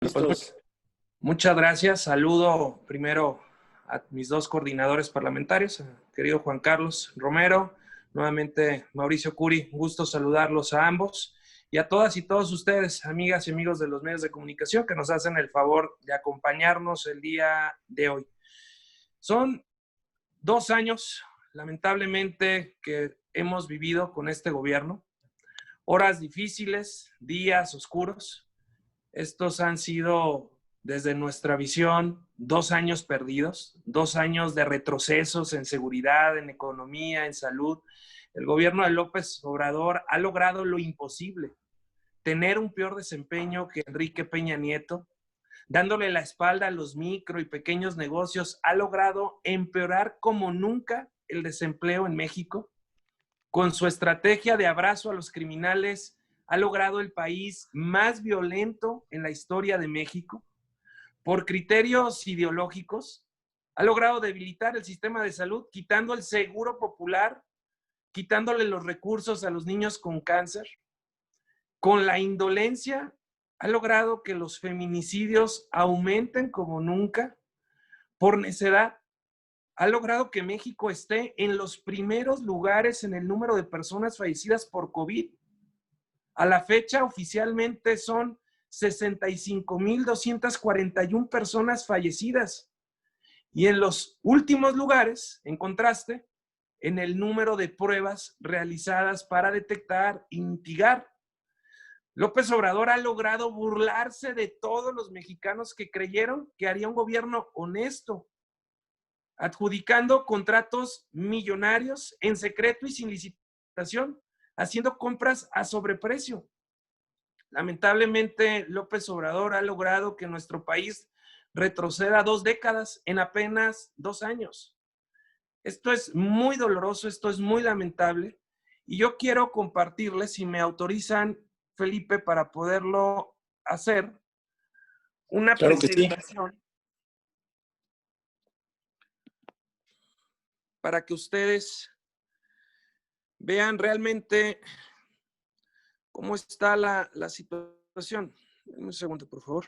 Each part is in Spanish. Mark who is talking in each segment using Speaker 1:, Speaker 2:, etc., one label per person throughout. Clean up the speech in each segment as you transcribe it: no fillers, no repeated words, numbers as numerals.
Speaker 1: Listos.
Speaker 2: Muchas gracias. Saludo primero a mis dos coordinadores parlamentarios, querido Juan Carlos Romero, nuevamente Mauricio Curi, un gusto saludarlos a ambos y a todas y todos ustedes, amigas y amigos de los medios de comunicación que nos hacen el favor de acompañarnos el día de hoy. Son 2 años, lamentablemente, que hemos vivido con este gobierno, horas difíciles, días oscuros. Estos han sido, desde nuestra visión, 2 años perdidos, 2 años de retrocesos en seguridad, en economía, en salud. El gobierno de López Obrador ha logrado lo imposible, tener un peor desempeño que Enrique Peña Nieto, dándole la espalda a los micro y pequeños negocios, ha logrado empeorar como nunca el desempleo en México. Con su estrategia de abrazo a los criminales, ha logrado el país más violento en la historia de México. Por criterios ideológicos, ha logrado debilitar el sistema de salud, quitando el seguro popular, quitándole los recursos a los niños con cáncer. Con la indolencia, ha logrado que los feminicidios aumenten como nunca. Por necedad, ha logrado que México esté en los primeros lugares en el número de personas fallecidas por COVID. A la fecha, oficialmente son 65,241 personas fallecidas. Y en los últimos lugares, en contraste, en el número de pruebas realizadas para detectar y mitigar. López Obrador ha logrado burlarse de todos los mexicanos que creyeron que haría un gobierno honesto, adjudicando contratos millonarios en secreto y sin licitación, haciendo compras a sobreprecio. Lamentablemente, López Obrador ha logrado que nuestro país retroceda 2 décadas en apenas 2 años. Esto es muy doloroso, esto es muy lamentable, y yo quiero compartirles, si me autorizan, Felipe, para poderlo hacer, una
Speaker 1: Claro que sí.
Speaker 2: presentación para que ustedes vean realmente cómo está la situación. Un segundo, por favor.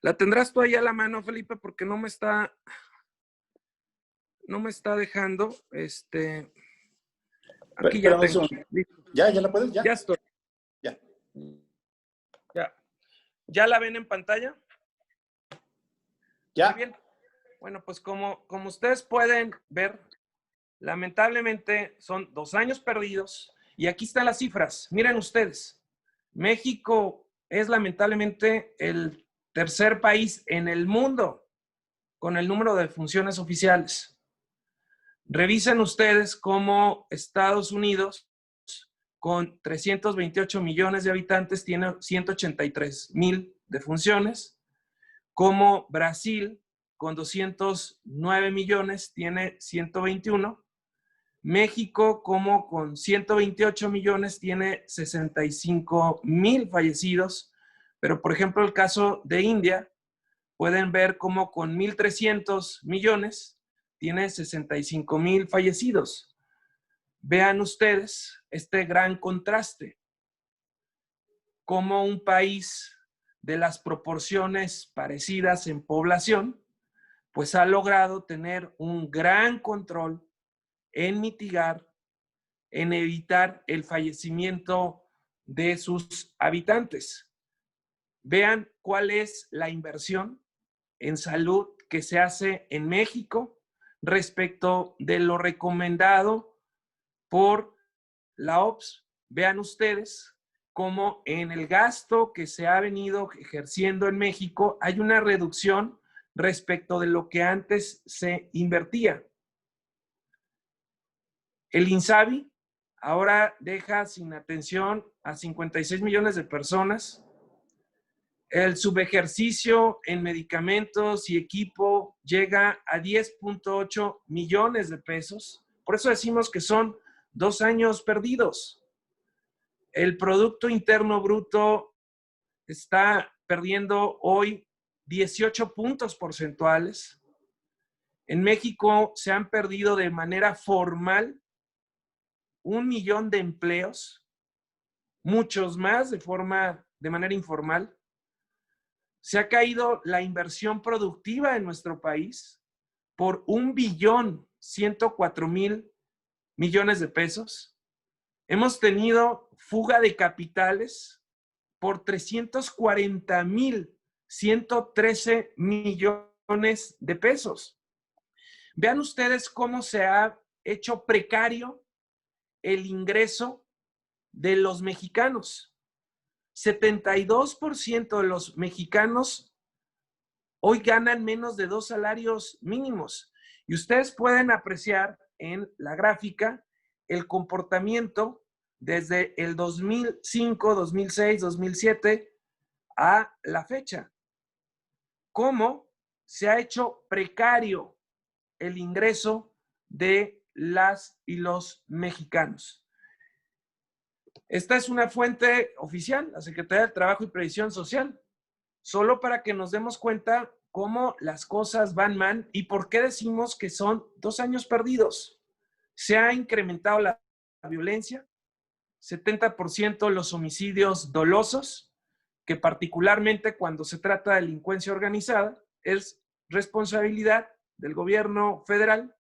Speaker 2: ¿La tendrás tú ahí a la mano, Felipe? Porque no me está dejando. Aquí ya tengo.
Speaker 1: ¿Ya la puedes?
Speaker 2: Ya estoy.
Speaker 1: Ya.
Speaker 2: ¿Ya la ven en pantalla?
Speaker 1: Ya.
Speaker 2: Muy bien. Bueno, pues como ustedes pueden ver, lamentablemente son 2 años perdidos y aquí están las cifras. Miren ustedes, México es lamentablemente el tercer país en el mundo con el número de defunciones oficiales. Revisen ustedes cómo Estados Unidos, con 328 millones de habitantes, tiene 183,000 defunciones, como Brasil, con 209 millones, tiene 121. México, como con 128 millones, tiene 65,000 fallecidos. Pero, por ejemplo, el caso de India, pueden ver cómo con 1,300 millones tiene 65,000 fallecidos. Vean ustedes este gran contraste. Como un país de las proporciones parecidas en población, pues ha logrado tener un gran control en mitigar, en evitar el fallecimiento de sus habitantes. Vean cuál es la inversión en salud que se hace en México respecto de lo recomendado por la OPS. Vean ustedes cómo en el gasto que se ha venido ejerciendo en México hay una reducción respecto de lo que antes se invertía. El INSABI ahora deja sin atención a 56 millones de personas. El subejercicio en medicamentos y equipo llega a 10.8 millones de pesos. Por eso decimos que son 2 años perdidos. El Producto Interno Bruto está perdiendo hoy 18 puntos porcentuales. En México se han perdido de manera formal 1 millón de empleos, muchos más de manera informal. Se ha caído la inversión productiva en nuestro país por 1.104.000.000.000 de pesos. Hemos tenido fuga de capitales por 340.113 millones de pesos. Vean ustedes cómo se ha hecho precario el ingreso de los mexicanos. 72% de los mexicanos hoy ganan menos de 2 salarios mínimos. Y ustedes pueden apreciar en la gráfica el comportamiento desde el 2005, 2006, 2007 a la fecha. Cómo se ha hecho precario el ingreso de las y los mexicanos. Esta es una fuente oficial, la Secretaría del Trabajo y Previsión Social, solo para que nos demos cuenta cómo las cosas van mal y por qué decimos que son 2 años perdidos. Se ha incrementado la violencia, 70% los homicidios dolosos, que particularmente cuando se trata de delincuencia organizada, es responsabilidad del gobierno federal.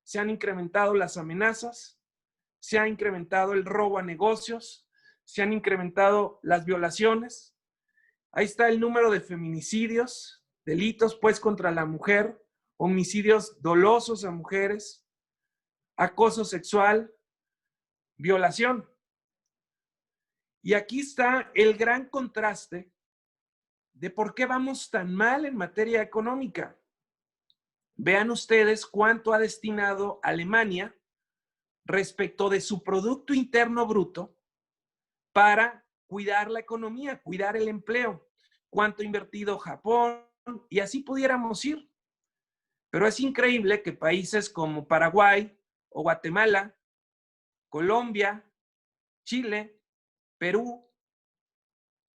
Speaker 2: Se han incrementado las amenazas, se ha incrementado el robo a negocios, se han incrementado las violaciones. Ahí está el número de feminicidios, delitos pues contra la mujer, homicidios dolosos a mujeres, acoso sexual, violación. Y aquí está el gran contraste de por qué vamos tan mal en materia económica. Vean ustedes cuánto ha destinado Alemania respecto de su Producto Interno Bruto para cuidar la economía, cuidar el empleo, cuánto ha invertido Japón, y así pudiéramos ir. Pero es increíble que países como Paraguay o Guatemala, Colombia, Chile, Perú,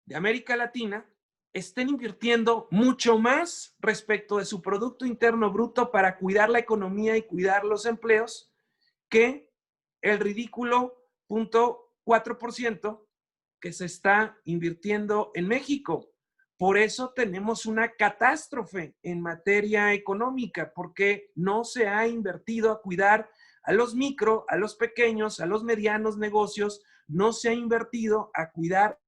Speaker 2: de América Latina, estén invirtiendo mucho más respecto de su Producto Interno Bruto para cuidar la economía y cuidar los empleos que el ridículo 0.4% que se está invirtiendo en México. Por eso tenemos una catástrofe en materia económica, porque no se ha invertido a cuidar a los micro, a los pequeños, a los medianos negocios, no se ha invertido a cuidar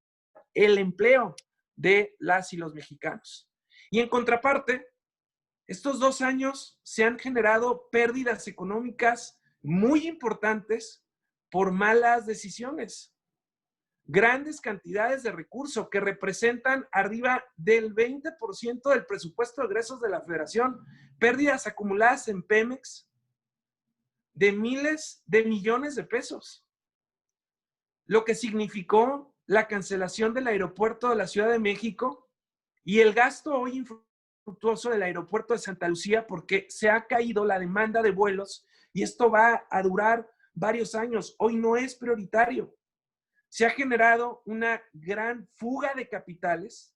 Speaker 2: el empleo de las y los mexicanos. Y en contraparte, estos 2 años se han generado pérdidas económicas muy importantes por malas decisiones. Grandes cantidades de recursos que representan arriba del 20% del presupuesto de egresos de la Federación. Pérdidas acumuladas en Pemex de miles de millones de pesos. Lo que significó la cancelación del aeropuerto de la Ciudad de México y el gasto hoy infructuoso del aeropuerto de Santa Lucía, porque se ha caído la demanda de vuelos y esto va a durar varios años. Hoy no es prioritario. Se ha generado una gran fuga de capitales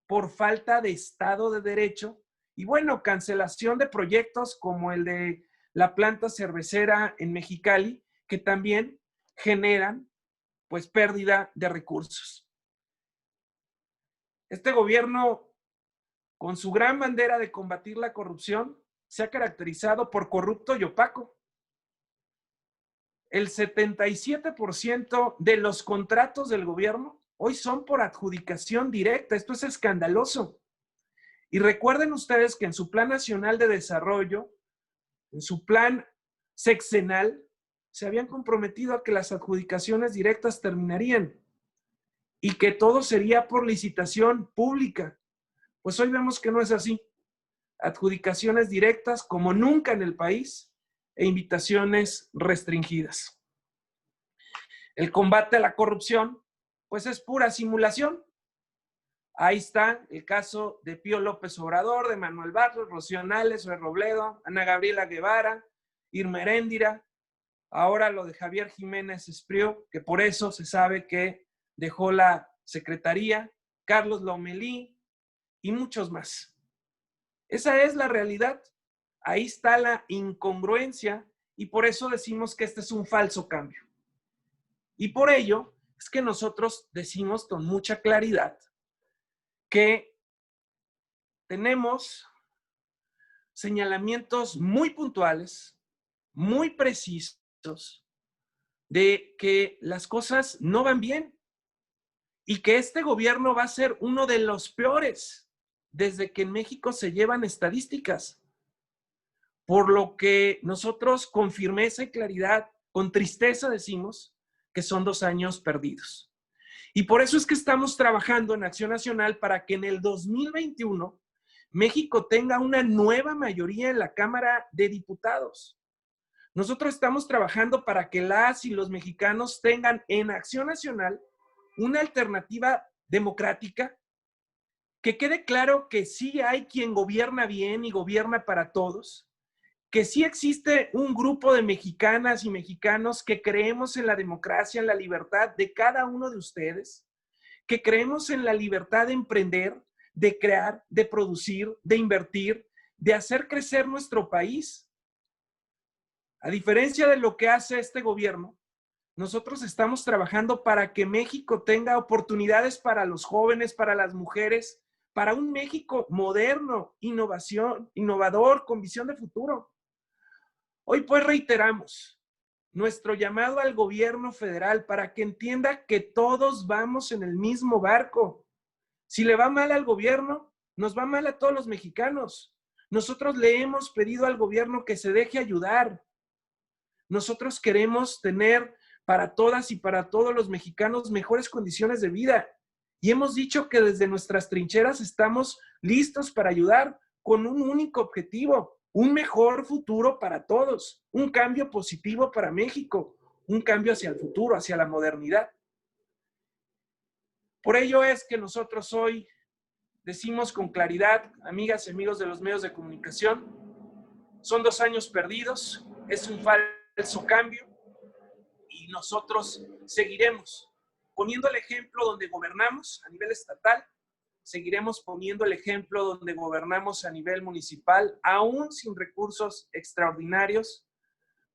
Speaker 2: por falta de Estado de Derecho y bueno, cancelación de proyectos como el de la planta cervecera en Mexicali, que también generan pues pérdida de recursos. Este gobierno, con su gran bandera de combatir la corrupción, se ha caracterizado por corrupto y opaco. El 77% de los contratos del gobierno hoy son por adjudicación directa. Esto es escandaloso. Y recuerden ustedes que en su Plan Nacional de Desarrollo, en su plan sexenal, se habían comprometido a que las adjudicaciones directas terminarían y que todo sería por licitación pública. Pues hoy vemos que no es así. Adjudicaciones directas como nunca en el país e invitaciones restringidas. El combate a la corrupción, pues es pura simulación. Ahí está el caso de Pío López Obrador, de Manuel Bartlett, Rocío Nales, Zoe Robledo, Ana Gabriela Guevara, Irma Heréndira, ahora lo de Javier Jiménez Espriu, que por eso se sabe que dejó la secretaría, Carlos Lomelí y muchos más. Esa es la realidad. Ahí está la incongruencia y por eso decimos que este es un falso cambio. Y por ello es que nosotros decimos con mucha claridad que tenemos señalamientos muy puntuales, muy precisos, de que las cosas no van bien y que este gobierno va a ser uno de los peores desde que en México se llevan estadísticas. Por lo que nosotros con firmeza y claridad, con tristeza decimos que son 2 años perdidos. Y por eso es que estamos trabajando en Acción Nacional para que en el 2021 México tenga una nueva mayoría en la Cámara de Diputados. Nosotros estamos trabajando para que las y los mexicanos tengan en Acción Nacional una alternativa democrática, que quede claro que sí hay quien gobierna bien y gobierna para todos, que sí existe un grupo de mexicanas y mexicanos que creemos en la democracia, en la libertad de cada uno de ustedes, que creemos en la libertad de emprender, de crear, de producir, de invertir, de hacer crecer nuestro país. A diferencia de lo que hace este gobierno, nosotros estamos trabajando para que México tenga oportunidades para los jóvenes, para las mujeres, para un México moderno, innovador, con visión de futuro. Hoy pues reiteramos nuestro llamado al gobierno federal para que entienda que todos vamos en el mismo barco. Si le va mal al gobierno, nos va mal a todos los mexicanos. Nosotros le hemos pedido al gobierno que se deje ayudar. Nosotros queremos tener para todas y para todos los mexicanos mejores condiciones de vida. Y hemos dicho que desde nuestras trincheras estamos listos para ayudar con un único objetivo: un mejor futuro para todos, un cambio positivo para México, un cambio hacia el futuro, hacia la modernidad. Por ello es que nosotros hoy decimos con claridad, amigas y amigos de los medios de comunicación, son 2 años perdidos, es un falso cambio y nosotros seguiremos poniendo el ejemplo donde gobernamos a nivel estatal, seguiremos poniendo el ejemplo donde gobernamos a nivel municipal, aún sin recursos extraordinarios,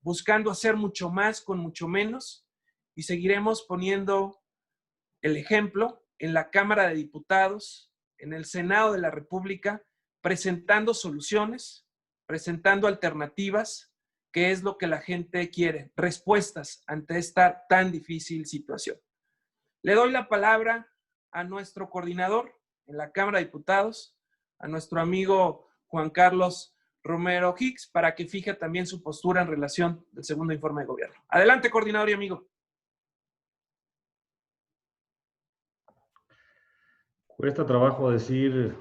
Speaker 2: buscando hacer mucho más con mucho menos, y seguiremos poniendo el ejemplo en la Cámara de Diputados, en el Senado de la República, presentando soluciones, presentando alternativas, que es lo que la gente quiere, respuestas ante esta tan difícil situación. Le doy la palabra a nuestro coordinador en la Cámara de Diputados, a nuestro amigo Juan Carlos Romero Hicks, para que fije también su postura en relación al segundo informe de gobierno. Adelante, coordinador y amigo.
Speaker 3: Cuesta trabajo decir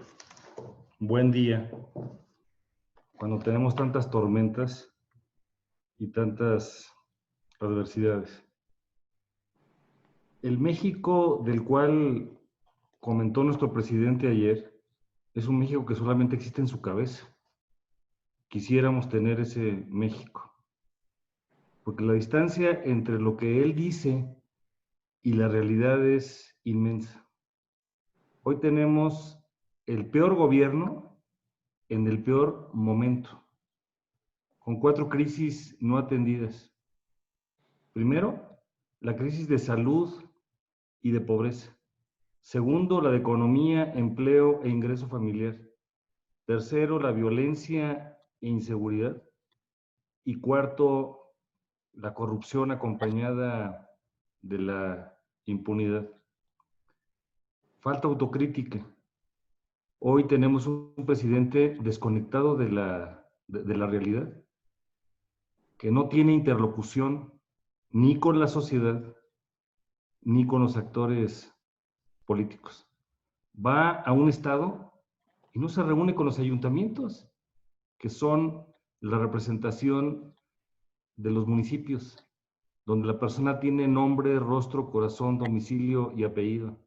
Speaker 3: buen día cuando tenemos tantas tormentas y tantas adversidades. El México del cual comentó nuestro presidente ayer es un México que solamente existe en su cabeza. Quisiéramos tener ese México, porque la distancia entre lo que él dice y la realidad es inmensa. Hoy tenemos el peor gobierno en el peor momento, con 4 crisis no atendidas. Primero, la crisis de salud y de pobreza. Segundo, la de economía, empleo e ingreso familiar. Tercero, la violencia e inseguridad. Y cuarto, la corrupción acompañada de la impunidad. Falta autocrítica. Hoy tenemos un presidente desconectado de la realidad, que no tiene interlocución ni con la sociedad, ni con los actores políticos. Va a un estado y no se reúne con los ayuntamientos, que son la representación de los municipios, donde la persona tiene nombre, rostro, corazón, domicilio y apellido.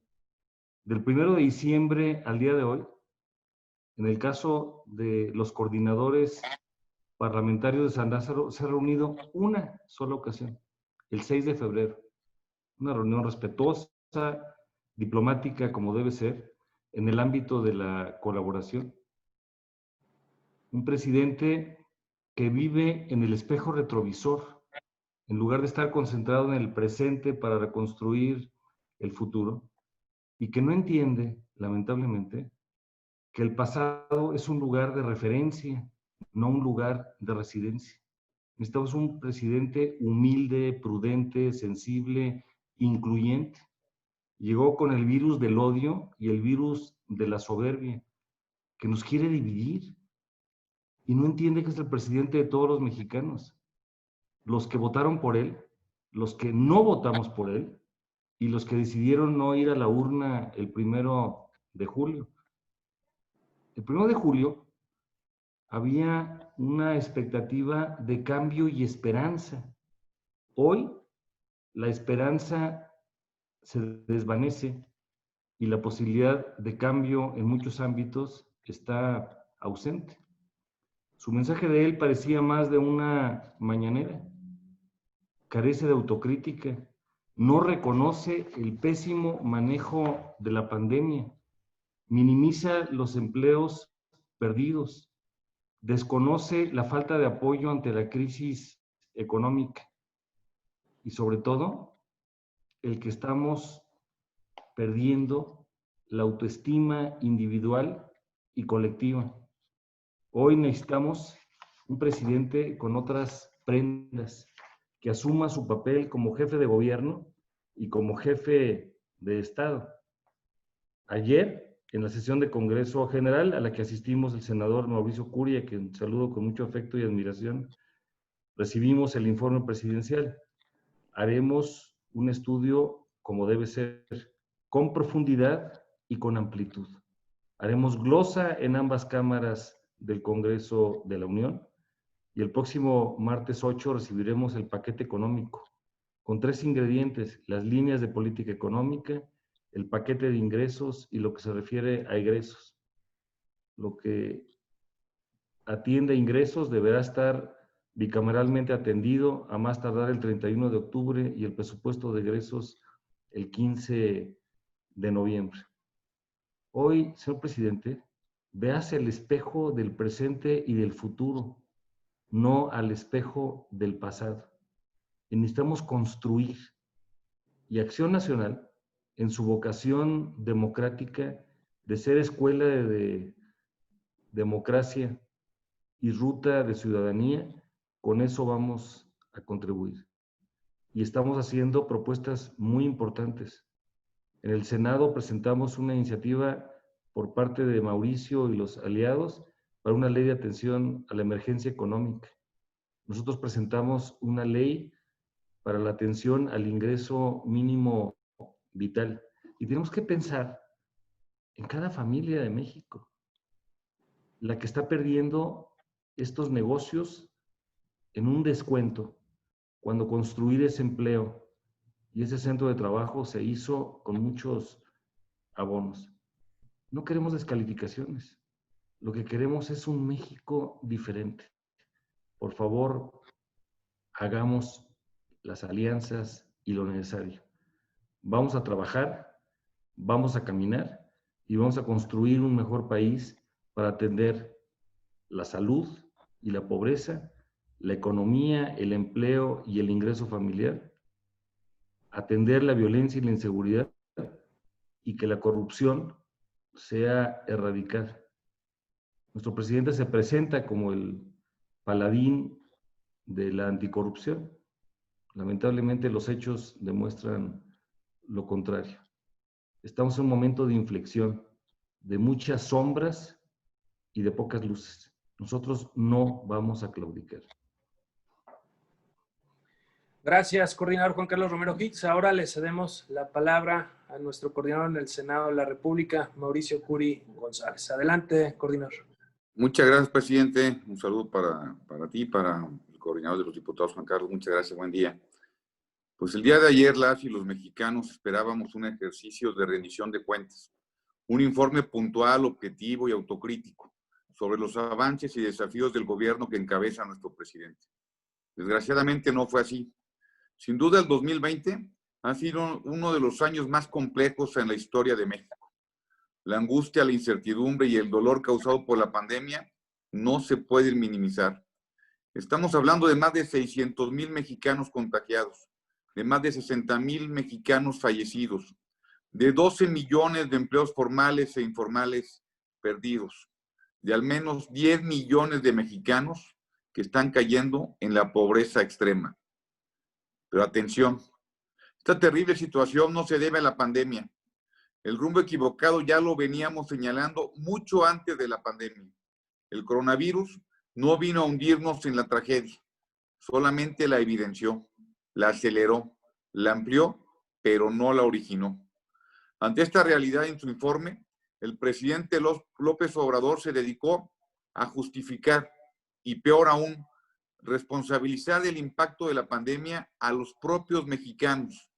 Speaker 3: Del 1 de diciembre al día de hoy, en el caso de los coordinadores parlamentarios de San Lázaro, se ha reunido una sola ocasión, el 6 de febrero. Una reunión respetuosa, diplomática como debe ser, en el ámbito de la colaboración. Un presidente que vive en el espejo retrovisor, en lugar de estar concentrado en el presente para reconstruir el futuro, y que no entiende, lamentablemente, que el pasado es un lugar de referencia, no un lugar de residencia. Necesitamos un presidente humilde, prudente, sensible, incluyente. Llegó con el virus del odio y el virus de la soberbia, que nos quiere dividir, y no entiende que es el presidente de todos los mexicanos, los que votaron por él, los que no votamos por él, y los que decidieron no ir a la urna el 1 de julio. El 1 de julio había una expectativa de cambio y esperanza. Hoy la esperanza se desvanece y la posibilidad de cambio en muchos ámbitos está ausente. Su mensaje de él parecía más de una mañanera. Carece de autocrítica, no reconoce el pésimo manejo de la pandemia, minimiza los empleos perdidos, desconoce la falta de apoyo ante la crisis económica y sobre todo el que estamos perdiendo la autoestima individual y colectiva. Hoy necesitamos un presidente con otras prendas, que asuma su papel como jefe de gobierno y como jefe de Estado. Ayer, en la sesión de Congreso General, a la que asistimos el senador Mauricio Curi, a quien saludo con mucho afecto y admiración, recibimos el informe presidencial. Haremos un estudio como debe ser, con profundidad y con amplitud. Haremos glosa en ambas cámaras del Congreso de la Unión, y el próximo martes 8 recibiremos el paquete económico, con 3 ingredientes: las líneas de política económica, el paquete de ingresos y lo que se refiere a egresos. Lo que atiende a ingresos deberá estar bicameralmente atendido a más tardar el 31 de octubre y el presupuesto de egresos el 15 de noviembre. Hoy, señor presidente, véase el espejo del presente y del futuro, no al espejo del pasado. Y necesitamos construir. Y Acción Nacional, en su vocación democrática de ser escuela de democracia y ruta de ciudadanía, con eso vamos a contribuir. Y estamos haciendo propuestas muy importantes. En el Senado presentamos una iniciativa por parte de Mauricio y los aliados para una ley de atención a la emergencia económica. Nosotros presentamos una ley para la atención al ingreso mínimo vital. Y tenemos que pensar en cada familia de México, la que está perdiendo estos negocios en un descuento, cuando construir ese empleo y ese centro de trabajo se hizo con muchos abonos. No queremos descalificaciones. Lo que queremos es un México diferente. Por favor, hagamos las alianzas y lo necesario. Vamos a trabajar, vamos a caminar y vamos a construir un mejor país para atender la salud y la pobreza, la economía, el empleo y el ingreso familiar, atender la violencia y la inseguridad y que la corrupción sea erradicada. Nuestro presidente se presenta como el paladín de la anticorrupción. Lamentablemente los hechos demuestran lo contrario. Estamos en un momento de inflexión, de muchas sombras y de pocas luces. Nosotros no vamos a claudicar.
Speaker 2: Gracias, coordinador Juan Carlos Romero Hicks. Ahora le cedemos la palabra a nuestro coordinador en el Senado de la República, Mauricio Curi González. Adelante, coordinador.
Speaker 4: Muchas gracias, presidente. Un saludo para ti, para el coordinador de los diputados, Juan Carlos. Muchas gracias, buen día. Pues el día de ayer, las y los mexicanos esperábamos un ejercicio de rendición de cuentas, un informe puntual, objetivo y autocrítico sobre los avances y desafíos del gobierno que encabeza nuestro presidente. Desgraciadamente no fue así. Sin duda, el 2020 ha sido uno de los años más complejos en la historia de México. La angustia, la incertidumbre y el dolor causado por la pandemia no se pueden minimizar. Estamos hablando de más de 600,000 mexicanos contagiados, de más de 60,000 mexicanos fallecidos, de 12 millones de empleos formales e informales perdidos, de al menos 10 millones de mexicanos que están cayendo en la pobreza extrema. Pero atención, esta terrible situación no se debe a la pandemia. El rumbo equivocado ya lo veníamos señalando mucho antes de la pandemia. El coronavirus no vino a hundirnos en la tragedia, solamente la evidenció, la aceleró, la amplió, pero no la originó. Ante esta realidad, en su informe, el presidente López Obrador se dedicó a justificar y, peor aún, responsabilizar del impacto de la pandemia a los propios mexicanos.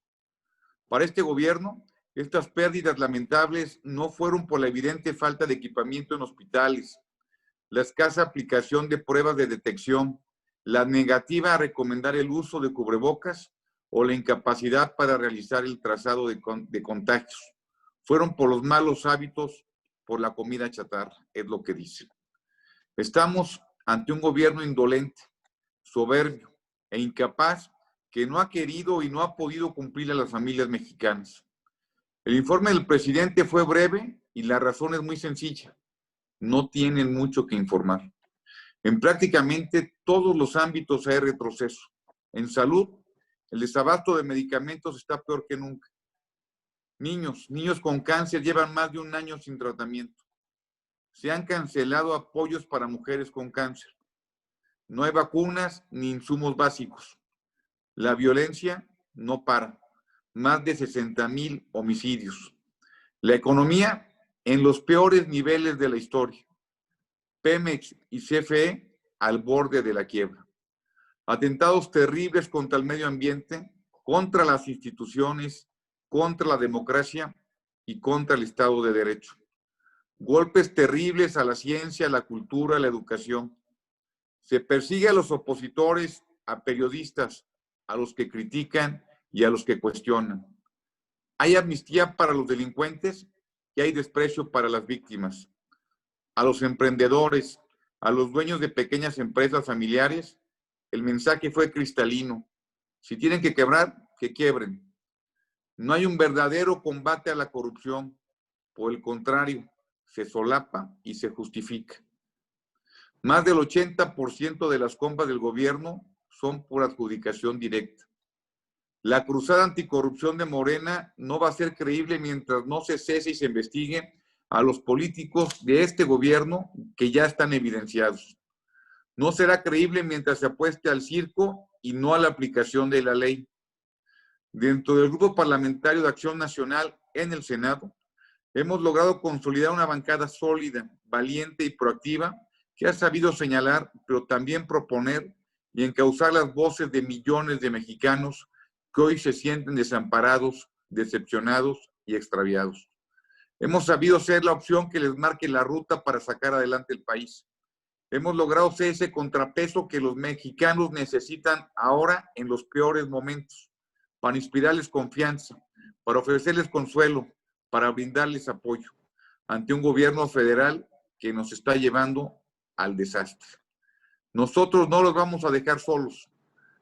Speaker 4: Para este gobierno, estas pérdidas lamentables no fueron por la evidente falta de equipamiento en hospitales, la escasa aplicación de pruebas de detección, la negativa a recomendar el uso de cubrebocas o la incapacidad para realizar el trazado de contagios. Fueron por los malos hábitos, por la comida chatarra, es lo que dicen. Estamos ante un gobierno indolente, soberbio e incapaz que no ha querido y no ha podido cumplir a las familias mexicanas. El informe del presidente fue breve y la razón es muy sencilla. No tienen mucho que informar. En prácticamente todos los ámbitos hay retroceso. En salud, el desabasto de medicamentos está peor que nunca. Niños con cáncer llevan más de un año sin tratamiento. Se han cancelado apoyos para mujeres con cáncer. No hay vacunas ni insumos básicos. La violencia no para. Más de 60,000 homicidios. La economía en los peores niveles de la historia. Pemex y CFE al borde de la quiebra. Atentados terribles contra el medio ambiente, contra las instituciones, contra la democracia y contra el Estado de Derecho. Golpes terribles a la ciencia, a la cultura, a la educación. Se persigue a los opositores, a periodistas, a los que critican y a los que cuestionan. Hay amnistía para los delincuentes y hay desprecio para las víctimas. A los emprendedores, a los dueños de pequeñas empresas familiares, el mensaje fue cristalino. Si tienen que quebrar, que quiebren. No hay un verdadero combate a la corrupción. Por el contrario, se solapa y se justifica. Más del 80% de las compras del gobierno son por adjudicación directa. La cruzada anticorrupción de Morena no va a ser creíble mientras no se cese y se investigue a los políticos de este gobierno que ya están evidenciados. No será creíble mientras se apueste al circo y no a la aplicación de la ley. Dentro del Grupo Parlamentario de Acción Nacional en el Senado, hemos logrado consolidar una bancada sólida, valiente y proactiva que ha sabido señalar, pero también proponer y encauzar las voces de millones de mexicanos que hoy se sienten desamparados, decepcionados y extraviados. Hemos sabido ser la opción que les marque la ruta para sacar adelante el país. Hemos logrado ser ese contrapeso que los mexicanos necesitan ahora en los peores momentos, para inspirarles confianza, para ofrecerles consuelo, para brindarles apoyo ante un gobierno federal que nos está llevando al desastre. Nosotros no los vamos a dejar solos.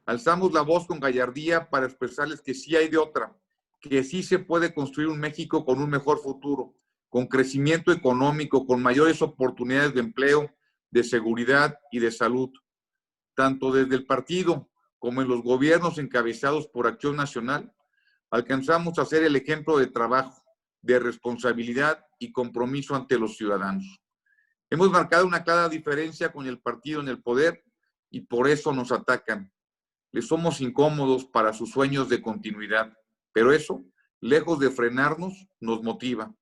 Speaker 4: Alzamos la voz con gallardía para expresarles que sí hay de otra, que sí se puede construir un México con un mejor futuro, con crecimiento económico, con mayores oportunidades de empleo, de seguridad y de salud. Tanto desde el partido como en los gobiernos encabezados por Acción Nacional, alcanzamos a ser el ejemplo de trabajo, de responsabilidad y compromiso ante los ciudadanos. Hemos marcado una clara diferencia con el partido en el poder y por eso nos atacan. Les somos incómodos para sus sueños de continuidad, pero eso, lejos de frenarnos, nos motiva.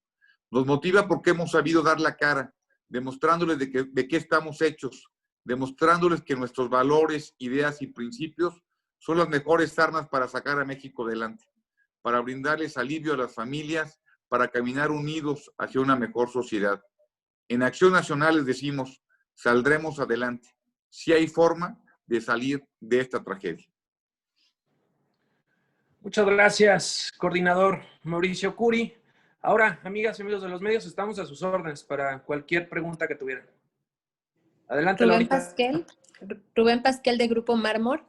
Speaker 4: Nos motiva porque hemos sabido dar la cara, demostrándoles de qué estamos hechos, demostrándoles que nuestros valores, ideas y principios son las mejores armas para sacar a México adelante, para brindarles alivio a las familias, para caminar unidos hacia una mejor sociedad. En Acción Nacional les decimos, saldremos adelante, si hay forma de salir de esta tragedia.
Speaker 2: Muchas gracias, coordinador Mauricio Curi. Ahora, amigas y amigos de los medios, estamos a sus órdenes para cualquier pregunta que tuvieran. Adelante,
Speaker 5: Rubén
Speaker 2: Laurita.
Speaker 5: Pasquel, Rubén Pasquel, de Grupo Mármol.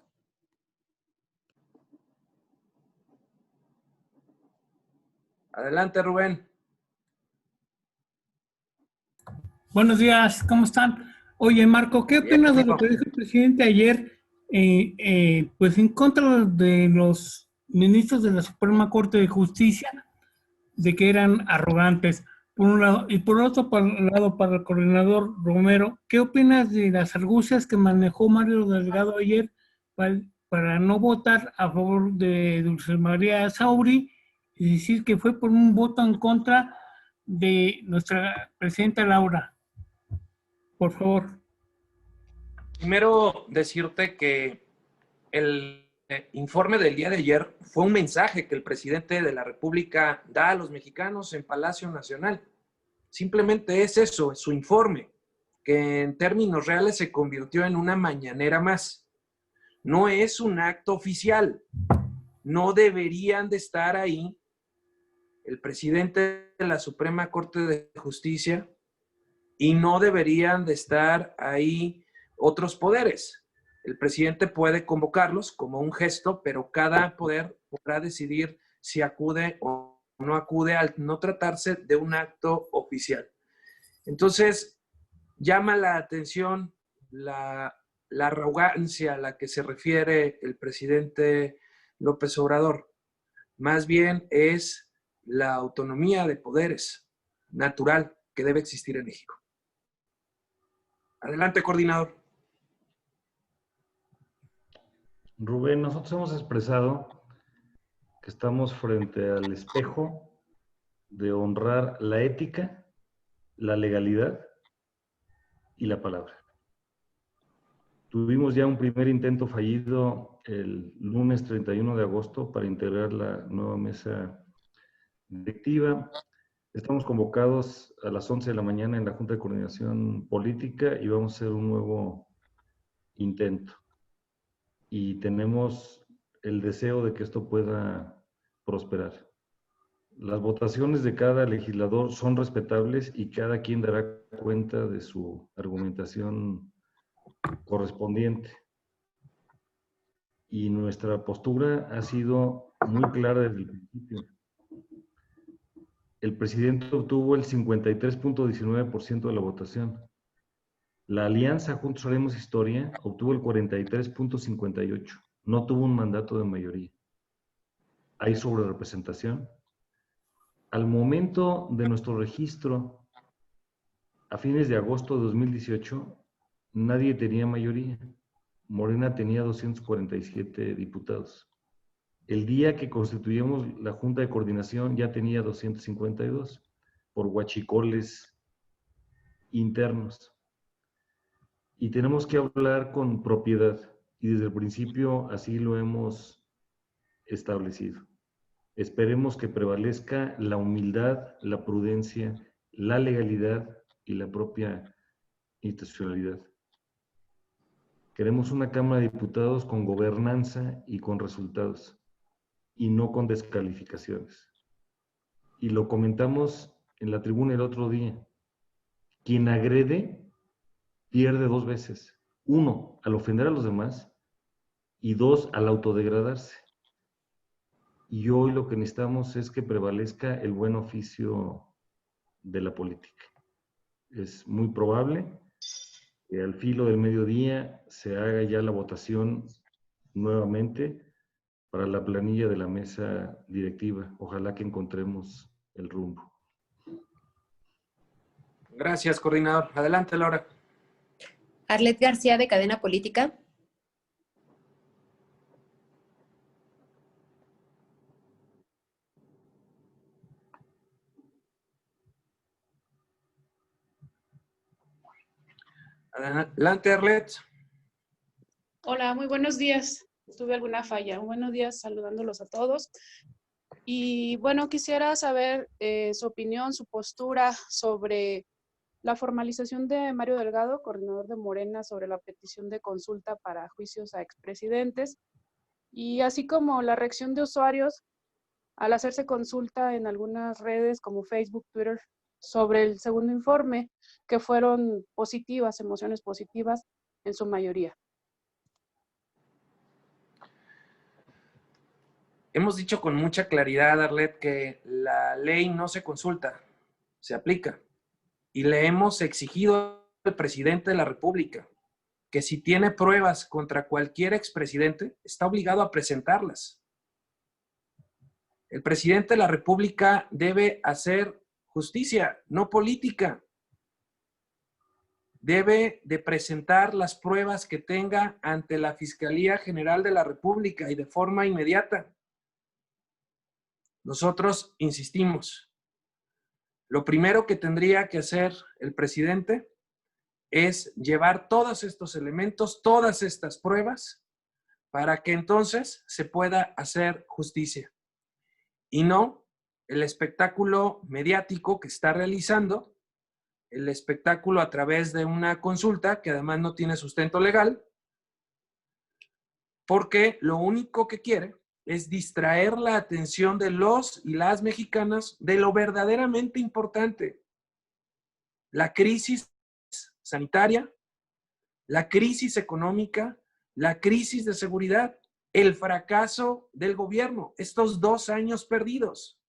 Speaker 2: Adelante, Rubén.
Speaker 6: Buenos días, ¿cómo están? Oye, Marco, ¿qué
Speaker 2: Bien,
Speaker 6: opinas de lo
Speaker 2: amigo.
Speaker 6: que dijo el presidente ayer, pues en contra de los ministros de la Suprema Corte de Justicia, de que eran arrogantes, por un lado, y por otro lado, para el coordinador Romero, ¿qué opinas de las argucias que manejó Mario Delgado ayer para no votar a favor de Dulce María Sauri y decir que fue por un voto en contra de nuestra presidenta Laura? Por favor.
Speaker 2: Primero decirte que el informe del día de ayer fue un mensaje que el presidente de la República da a los mexicanos en Palacio Nacional. Simplemente es eso, es su informe, que en términos reales se convirtió en una mañanera más. No es un acto oficial. No deberían de estar ahí el presidente de la Suprema Corte de Justicia y no deberían de estar ahí otros poderes. El presidente puede convocarlos como un gesto, pero cada poder podrá decidir si acude o no acude al no tratarse de un acto oficial. Entonces, llama la atención la arrogancia a la que se refiere el presidente López Obrador. Más bien es la autonomía de poderes natural que debe existir en México. Adelante, coordinador.
Speaker 3: Rubén, nosotros hemos expresado que estamos frente al espejo de honrar la ética, la legalidad y la palabra. Tuvimos ya un primer intento fallido el lunes 31 de agosto para integrar la nueva mesa directiva. Estamos convocados a las 11 de la mañana en la Junta de Coordinación Política y vamos a hacer un nuevo intento. Y tenemos el deseo de que esto pueda prosperar. Las votaciones de cada legislador son respetables y cada quien dará cuenta de su argumentación correspondiente. Y nuestra postura ha sido muy clara desde el principio. El presidente obtuvo el 53.19% de la votación. La alianza Juntos Haremos Historia obtuvo el 43.58%. No tuvo un mandato de mayoría. Hay sobrerepresentación. Al momento de nuestro registro, a fines de agosto de 2018, nadie tenía mayoría. Morena tenía 247 diputados. El día que constituimos la Junta de Coordinación ya tenía 252 por huachicoles internos. Y tenemos que hablar con propiedad y desde el principio así lo hemos establecido. Esperemos que prevalezca la humildad, la prudencia, la legalidad y la propia institucionalidad. Queremos una Cámara de Diputados con gobernanza y con resultados, y no con descalificaciones. Y lo comentamos en la tribuna el otro día. Quien agrede pierde dos veces. Uno, al ofender a los demás, y dos, al autodegradarse. Y hoy lo que necesitamos es que prevalezca el buen oficio de la política. Es muy probable que al filo del mediodía se haga ya la votación nuevamente para la planilla de la mesa directiva. Ojalá que encontremos el rumbo.
Speaker 2: Gracias, coordinador. Adelante, Laura.
Speaker 5: Arlet García, de Cadena Política.
Speaker 2: Adelante, Arlet.
Speaker 7: Hola, muy buenos días. Tuve alguna falla. Buenos días, saludándolos a todos. Y bueno, quisiera saber su opinión, su postura sobre la formalización de Mario Delgado, coordinador de Morena, sobre la petición de consulta para juicios a expresidentes, y así como la reacción de usuarios al hacerse consulta en algunas redes como Facebook, Twitter, sobre el segundo informe, que fueron positivas, emociones positivas en su mayoría.
Speaker 2: hemos dicho con mucha claridad, Arlet, que la ley no se consulta, se aplica. Y le hemos exigido al presidente de la República que si tiene pruebas contra cualquier expresidente, está obligado a presentarlas. El presidente de la República debe hacer justicia, no política. Debe de presentar las pruebas que tenga ante la Fiscalía General de la República y de forma inmediata. Nosotros insistimos, lo primero que tendría que hacer el presidente es llevar todos estos elementos, todas estas pruebas, para que entonces se pueda hacer justicia. Y no el espectáculo mediático que está realizando, el espectáculo a través de una consulta que además no tiene sustento legal, porque lo único que quiere es distraer la atención de los y las mexicanas de lo verdaderamente importante: la crisis sanitaria, la crisis económica, la crisis de seguridad, el fracaso del gobierno, estos 2 años perdidos.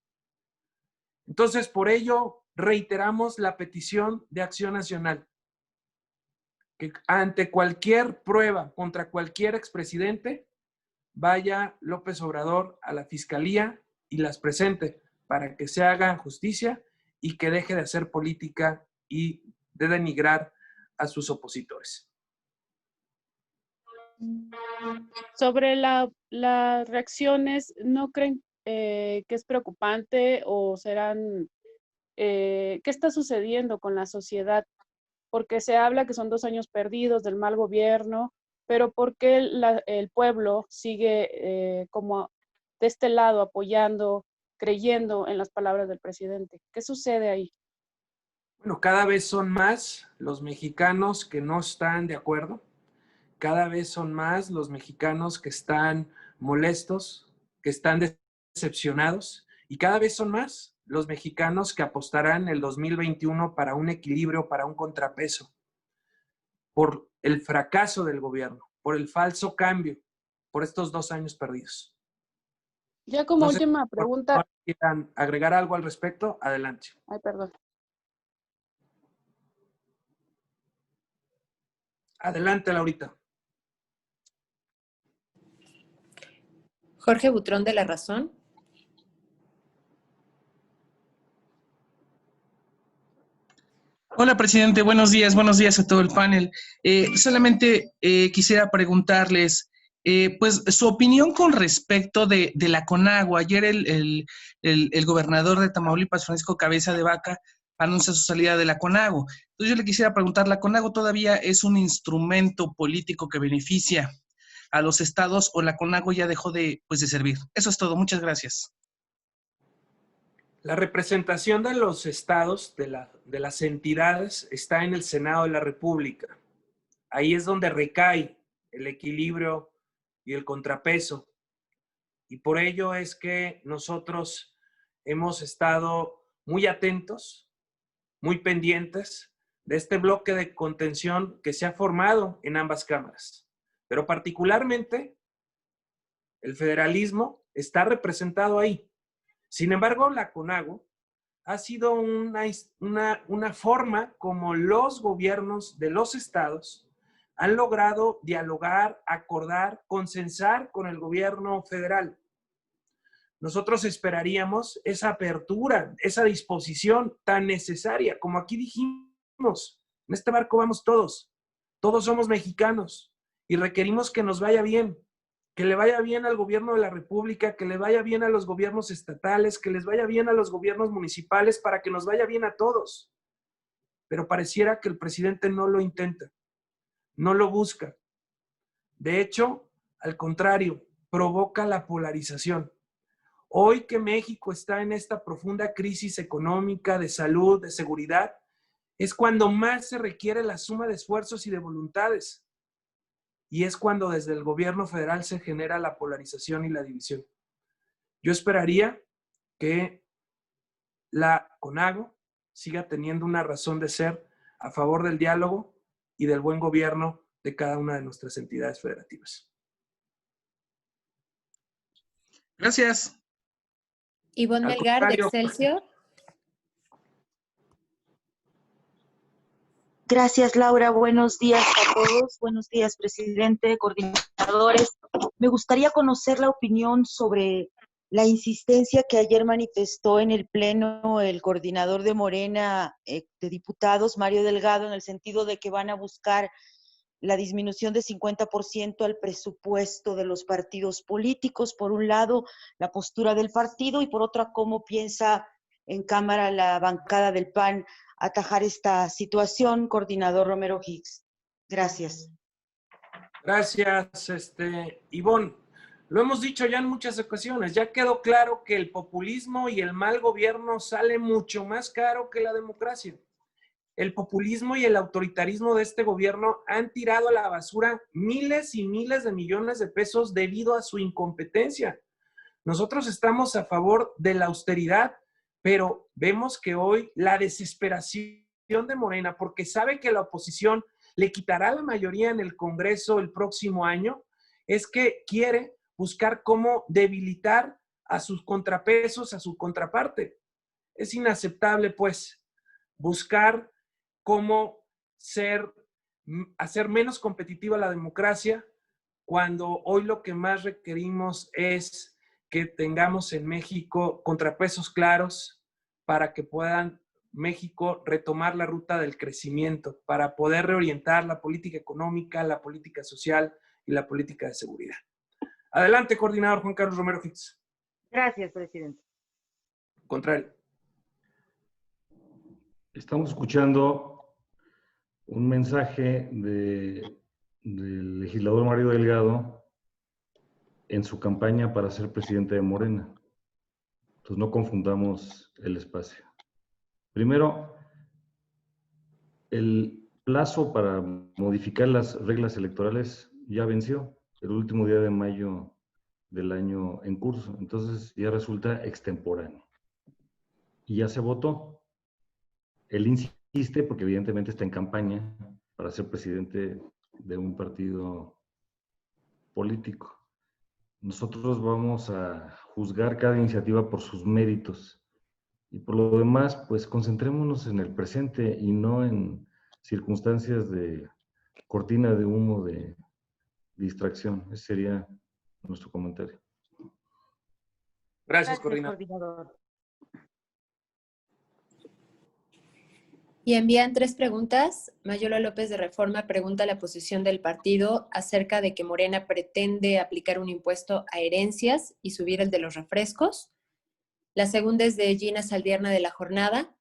Speaker 2: Entonces, por ello, reiteramos la petición de Acción Nacional, que ante cualquier prueba contra cualquier expresidente, vaya López Obrador a la Fiscalía y las presente para que se haga justicia y que deje de hacer política y de denigrar a sus opositores.
Speaker 7: Sobre las reacciones, ¿no creen que es preocupante o serán, qué está sucediendo con la sociedad? Porque se habla que son 2 años perdidos del mal gobierno, pero ¿por qué el pueblo sigue como de este lado apoyando, creyendo en las palabras del presidente? ¿Qué sucede ahí?
Speaker 2: Bueno, cada vez son más los mexicanos que no están de acuerdo. Cada vez son más los mexicanos que están molestos, que están decepcionados, y cada vez son más los mexicanos que apostarán el 2021 para un equilibrio, para un contrapeso, por el fracaso del gobierno, por el falso cambio, por estos 2 años perdidos.
Speaker 7: Ya como
Speaker 2: No sé
Speaker 7: última
Speaker 2: si
Speaker 7: pregunta.
Speaker 2: quieran agregar algo al respecto, adelante.
Speaker 7: Ay, perdón.
Speaker 2: Adelante, Laurita.
Speaker 5: Jorge Butrón de La Razón.
Speaker 8: Hola, presidente. Buenos días a todo el panel. Solamente quisiera preguntarles, pues, su opinión con respecto de la CONAGUA. Ayer el gobernador de Tamaulipas, Francisco Cabeza de Vaca, anuncia su salida de la CONAGUA. Entonces yo le quisiera preguntar, ¿la CONAGUA todavía es un instrumento político que beneficia a los estados o la CONAGUA ya dejó de servir? Eso es todo. Muchas gracias.
Speaker 2: La representación de los estados, de las entidades, está en el Senado de la República. Ahí es donde recae el equilibrio y el contrapeso. Y por ello es que nosotros hemos estado muy atentos, muy pendientes de este bloque de contención que se ha formado en ambas cámaras. Pero particularmente, el federalismo está representado ahí. Sin embargo, la CONAGUA ha sido una forma como los gobiernos de los estados han logrado dialogar, acordar, consensar con el gobierno federal. Nosotros esperaríamos esa apertura, esa disposición tan necesaria, como aquí dijimos, en este barco vamos todos somos mexicanos y requerimos que nos vaya bien, que le vaya bien al gobierno de la República, que le vaya bien a los gobiernos estatales, que les vaya bien a los gobiernos municipales, para que nos vaya bien a todos. Pero pareciera que el presidente no lo intenta, no lo busca. De hecho, al contrario, provoca la polarización. Hoy que México está en esta profunda crisis económica, de salud, de seguridad, es cuando más se requiere la suma de esfuerzos y de voluntades. Y es cuando desde el gobierno federal se genera la polarización y la división. Yo esperaría que la CONAGUA siga teniendo una razón de ser a favor del diálogo y del buen gobierno de cada una de nuestras entidades federativas.
Speaker 8: Gracias.
Speaker 5: Ivonne
Speaker 2: Al
Speaker 5: Melgar, de
Speaker 2: contrario.
Speaker 5: Excelsior.
Speaker 9: Gracias, Laura. Buenos días a todos. Buenos días, presidente, coordinadores. Me gustaría conocer la opinión sobre la insistencia que ayer manifestó en el Pleno el coordinador de Morena de diputados, Mario Delgado, en el sentido de que van a buscar la disminución de 50% al presupuesto de los partidos políticos. Por un lado, la postura del partido y por otra, cómo piensa en Cámara la bancada del PAN atajar esta situación, coordinador Romero Hicks. Gracias.
Speaker 2: Gracias, Ivonne. Lo hemos dicho ya en muchas ocasiones, ya quedó claro que el populismo y el mal gobierno sale mucho más caro que la democracia. El populismo y el autoritarismo de este gobierno han tirado a la basura miles y miles de millones de pesos debido a su incompetencia. Nosotros estamos a favor de la austeridad, pero vemos que hoy la desesperación de Morena, porque sabe que la oposición le quitará la mayoría en el Congreso el próximo año, es que quiere buscar cómo debilitar a sus contrapesos, a su contraparte. Es inaceptable, pues, buscar cómo hacer menos competitiva la democracia cuando hoy lo que más requerimos es que tengamos en México contrapesos claros para que puedan México retomar la ruta del crecimiento, para poder reorientar la política económica, la política social y la política de seguridad. Adelante, coordinador Juan Carlos Romero Hicks.
Speaker 9: Gracias, presidente.
Speaker 2: Contrario.
Speaker 3: Estamos escuchando un mensaje del legislador Mario Delgado en su campaña para ser presidente de Morena. Entonces no confundamos el espacio. Primero, el plazo para modificar las reglas electorales ya venció, el último día de mayo del año en curso. Entonces ya resulta extemporáneo. Y ya se votó. Él insiste, porque evidentemente está en campaña para ser presidente de un partido político. Nosotros vamos a juzgar cada iniciativa por sus méritos. Y por lo demás, pues concentrémonos en el presente y no en circunstancias de cortina de humo de distracción. Ese sería nuestro comentario.
Speaker 2: Gracias, coordinador.
Speaker 5: Y envían 3 preguntas. Mayolo López de Reforma pregunta la posición del partido acerca de que Morena pretende aplicar un impuesto a herencias y subir el de los refrescos. La segunda es de Gina Saldierna de La Jornada.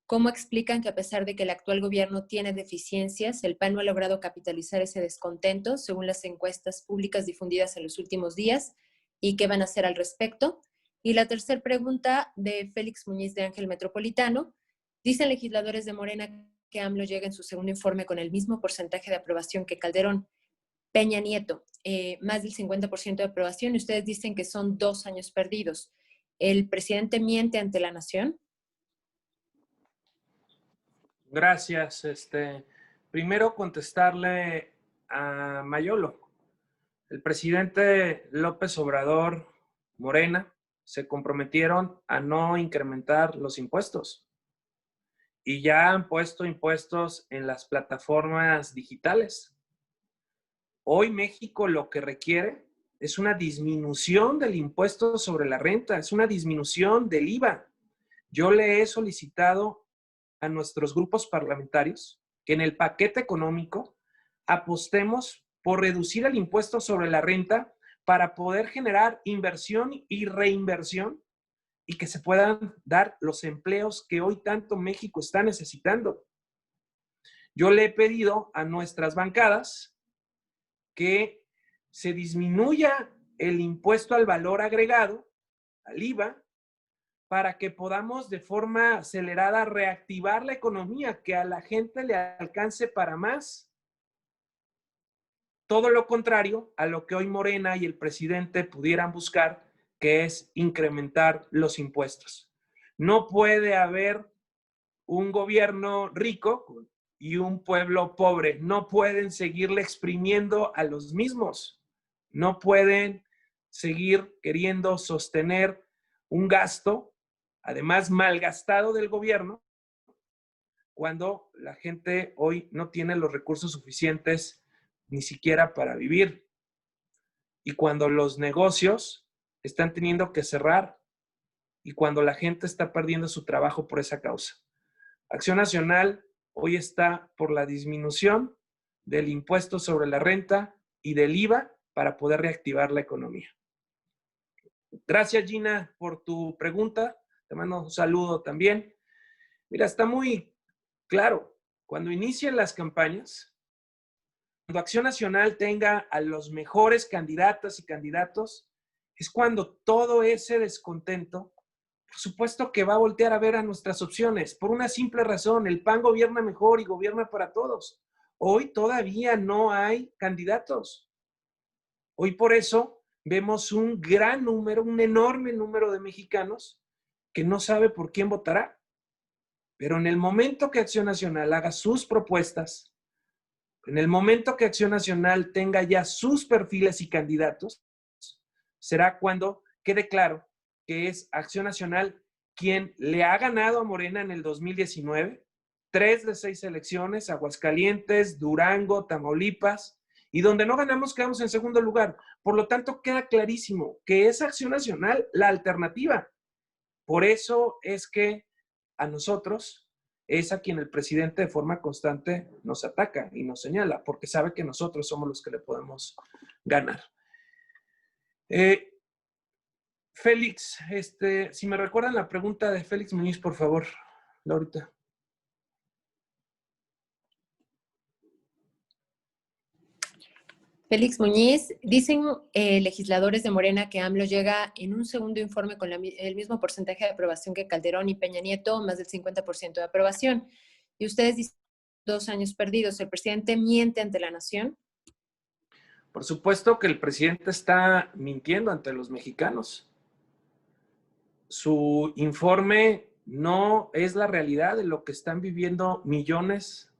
Speaker 5: ¿Cómo explican que a pesar de que el actual gobierno tiene deficiencias, el PAN no ha logrado capitalizar ese descontento según las encuestas públicas difundidas en los últimos días? ¿Y qué van a hacer al respecto? Y la tercera pregunta de Félix Muñiz de Ángel Metropolitano. Dicen legisladores de Morena que AMLO llega en su segundo informe con el mismo porcentaje de aprobación que Calderón. Peña Nieto, más del 50% de aprobación, y ustedes dicen que son 2 años perdidos. ¿El presidente miente ante la nación?
Speaker 2: Gracias. Primero contestarle a Mayolo. El presidente López Obrador, Morena, se comprometieron a no incrementar los impuestos. Y ya han puesto impuestos en las plataformas digitales. Hoy México lo que requiere es una disminución del impuesto sobre la renta, es una disminución del IVA. Yo le he solicitado a nuestros grupos parlamentarios que en el paquete económico apostemos por reducir el impuesto sobre la renta para poder generar inversión y reinversión y que se puedan dar los empleos que hoy tanto México está necesitando. Yo le he pedido a nuestras bancadas que se disminuya el impuesto al valor agregado, al IVA, para que podamos de forma acelerada reactivar la economía, que a la gente le alcance para más. Todo lo contrario a lo que hoy Morena y el presidente pudieran buscar, que es incrementar los impuestos. No puede haber un gobierno rico y un pueblo pobre. No pueden seguirle exprimiendo a los mismos. No pueden seguir queriendo sostener un gasto, además malgastado del gobierno, cuando la gente hoy no tiene los recursos suficientes ni siquiera para vivir, y cuando los negocios están teniendo que cerrar, y cuando la gente está perdiendo su trabajo por esa causa. Acción Nacional hoy está por la disminución del impuesto sobre la renta y del IVA para poder reactivar la economía. Gracias, Gina, por tu pregunta. Te mando un saludo también. Mira, está muy claro. Cuando inicien las campañas, cuando Acción Nacional tenga a los mejores candidatas y candidatos, es cuando todo ese descontento, por supuesto que va a voltear a ver a nuestras opciones, por una simple razón: el PAN gobierna mejor y gobierna para todos. Hoy todavía no hay candidatos. Hoy por eso vemos un gran número, un enorme número de mexicanos que no sabe por quién votará. Pero en el momento que Acción Nacional haga sus propuestas, en el momento que Acción Nacional tenga ya sus perfiles y candidatos, será cuando quede claro que es Acción Nacional quien le ha ganado a Morena en el 2019, 3 de 6 elecciones, Aguascalientes, Durango, Tamaulipas, y donde no ganamos quedamos en segundo lugar. Por lo tanto, queda clarísimo que es Acción Nacional la alternativa. Por eso es que a nosotros es a quien el presidente de forma constante nos ataca y nos señala, porque sabe que nosotros somos los que le podemos ganar. Félix, si me recuerdan la pregunta de Félix Muñiz, por favor, Laurita.
Speaker 5: Félix Muñiz, dicen legisladores de Morena que AMLO llega en un segundo informe con el mismo porcentaje de aprobación que Calderón y Peña Nieto, más del 50% de aprobación. Y ustedes dicen 2 años perdidos. ¿El presidente miente ante la nación?
Speaker 2: Por supuesto que el presidente está mintiendo ante los mexicanos. Su informe no es la realidad de lo que están viviendo millones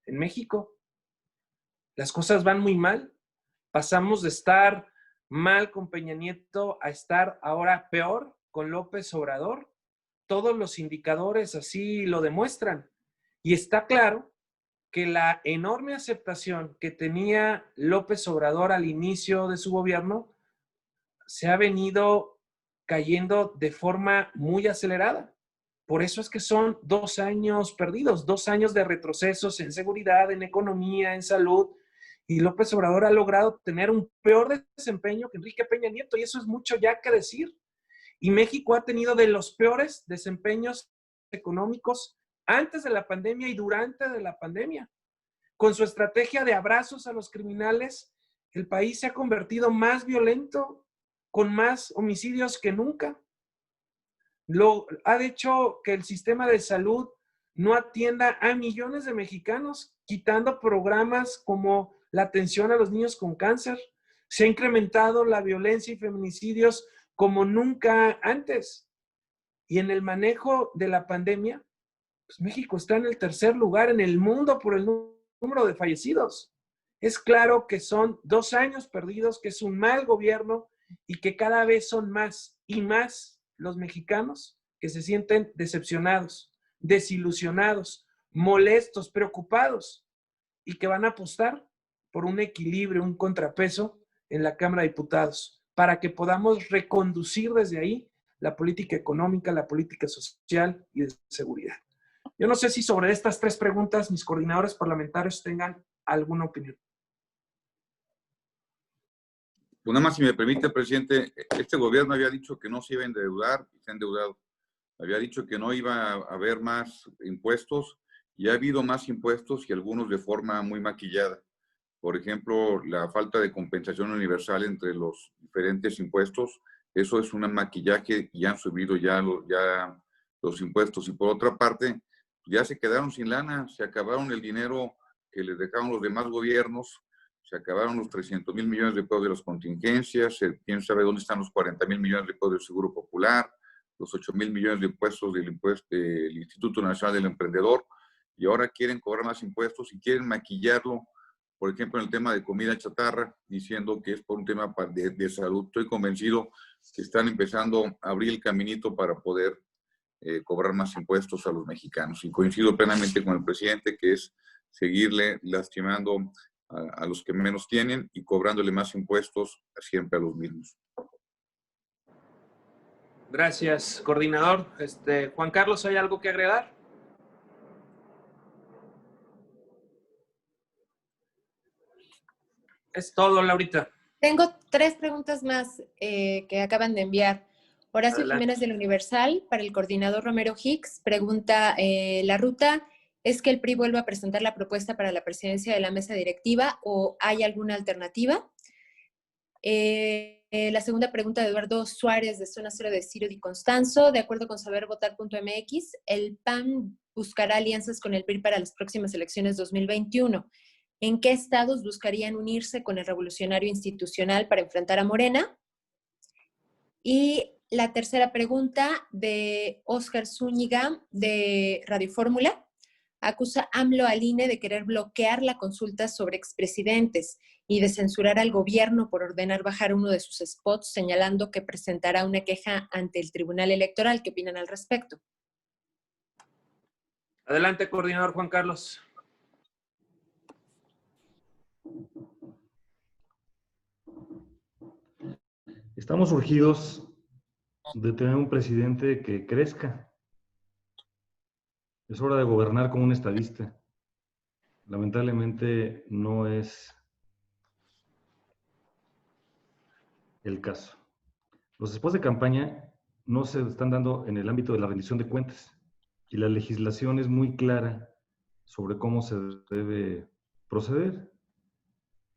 Speaker 2: en México. Las cosas van muy mal. Pasamos de estar mal con Peña Nieto a estar ahora peor con López Obrador. Todos los indicadores así lo demuestran. Y está claro que la enorme aceptación que tenía López Obrador al inicio de su gobierno se ha venido cayendo de forma muy acelerada. Por eso es que son 2 años perdidos, 2 años de retrocesos en seguridad, en economía, en salud. Y López Obrador ha logrado tener un peor desempeño que Enrique Peña Nieto, y eso es mucho ya que decir. Y México ha tenido de los peores desempeños económicos antes de la pandemia y durante de la pandemia. Con su estrategia de abrazos a los criminales, el país se ha convertido más violento, con más homicidios que nunca. Lo ha hecho que el sistema de salud no atienda a millones de mexicanos, quitando programas como la atención a los niños con cáncer. Se ha incrementado la violencia y feminicidios como nunca antes. Y en el manejo de la pandemia, pues México está en el 3er lugar en el mundo por el número de fallecidos. Es claro que son 2 años perdidos, que es un mal gobierno y que cada vez son más y más los mexicanos que se sienten decepcionados, desilusionados, molestos, preocupados, y que van a apostar por un equilibrio, un contrapeso en la Cámara de Diputados, para que podamos reconducir desde ahí la política económica, la política social y de seguridad. Yo no sé si sobre estas 3 preguntas mis coordinadores parlamentarios tengan alguna opinión.
Speaker 4: Pues nada más, si me permite, presidente, este gobierno había dicho que no se iba a endeudar y se ha endeudado. Había dicho que no iba a haber más impuestos y ha habido más impuestos y algunos de forma muy maquillada. Por ejemplo, la falta de compensación universal entre los diferentes impuestos, eso es un maquillaje y han subido ya los impuestos. Y por otra parte, ya se quedaron sin lana, se acabaron el dinero que les dejaron los demás gobiernos, se acabaron los 300,000 millones de pesos de las contingencias, quién sabe dónde están los 40,000 millones de pesos del Seguro Popular, los 8,000 millones de impuestos del Instituto Nacional del Emprendedor, y ahora quieren cobrar más impuestos y quieren maquillarlo por ejemplo, en el tema de comida chatarra, diciendo que es por un tema de salud. Estoy convencido que están empezando a abrir el caminito para poder cobrar más impuestos a los mexicanos. Y coincido plenamente con el presidente, que es seguirle lastimando a los que menos tienen y cobrándole más impuestos siempre a los mismos.
Speaker 2: Gracias, coordinador. Juan Carlos, ¿hay algo que agregar? Es todo, Laurita.
Speaker 5: Tengo 3 preguntas más que acaban de enviar. Horacio
Speaker 2: Adelante.
Speaker 5: Jiménez del Universal, para el coordinador Romero Hicks, pregunta, ¿la ruta es que el PRI vuelva a presentar la propuesta para la presidencia de la mesa directiva o hay alguna alternativa? La segunda pregunta de Eduardo Suárez, de Zona Cero de Ciro Di Constanzo. De acuerdo con sabervotar.mx, el PAN buscará alianzas con el PRI para las próximas elecciones 2021. ¿En qué estados buscarían unirse con el Revolucionario Institucional para enfrentar a Morena? Y la tercera pregunta de Óscar Zúñiga, de Radio Fórmula. Acusa AMLO al INE de querer bloquear la consulta sobre expresidentes y de censurar al gobierno por ordenar bajar uno de sus spots, señalando que presentará una queja ante el Tribunal Electoral. ¿Qué opinan al respecto?
Speaker 2: Adelante, coordinador Juan Carlos.
Speaker 3: Estamos urgidos de tener un presidente que crezca. Es hora de gobernar como un estadista. Lamentablemente no es el caso. Los spots de campaña no se están dando en el ámbito de la rendición de cuentas y la legislación es muy clara sobre cómo se debe proceder,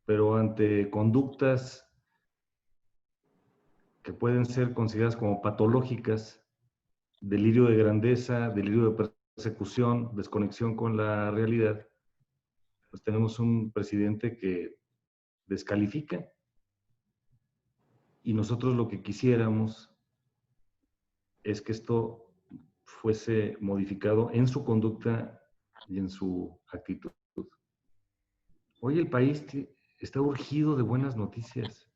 Speaker 3: pero ante conductas que pueden ser consideradas como patológicas, delirio de grandeza, delirio de persecución, desconexión con la realidad, pues tenemos un presidente que descalifica. Y nosotros lo que quisiéramos es que esto fuese modificado en su conducta y en su actitud. Hoy el país está urgido de buenas noticias,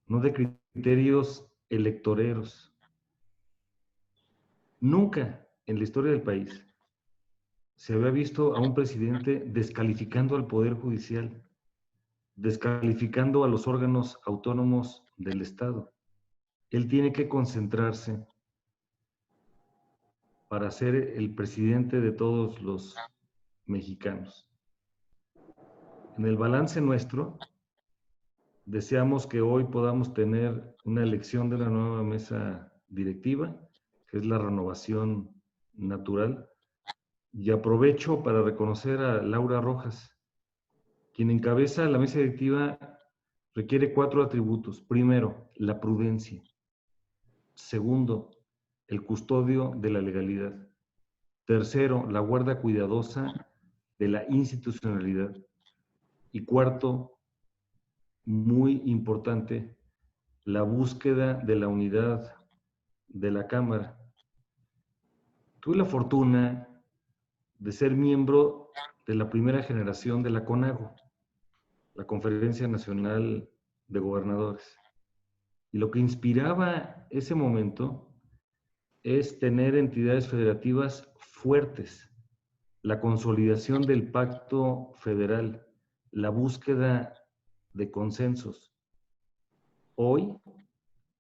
Speaker 3: no de criterios electoreros. Nunca en la historia del país se había visto a un presidente descalificando al Poder Judicial, descalificando a los órganos autónomos del Estado. Él tiene que concentrarse para ser el presidente de todos los mexicanos. En el balance nuestro, deseamos que hoy podamos tener una elección de la nueva mesa directiva, que es la renovación natural. Y aprovecho para reconocer a Laura Rojas, quien encabeza la mesa directiva. Requiere 4 atributos. Primero, la prudencia. Segundo, el custodio de la legalidad. Tercero, la guarda cuidadosa de la institucionalidad. Y cuarto, muy importante, la búsqueda de la unidad de la Cámara. Tuve la fortuna de ser miembro de la primera generación de la CONAGO, la Conferencia Nacional de Gobernadores. Y lo que inspiraba ese momento es tener entidades federativas fuertes, la consolidación del pacto federal, la búsqueda de consensos. Hoy,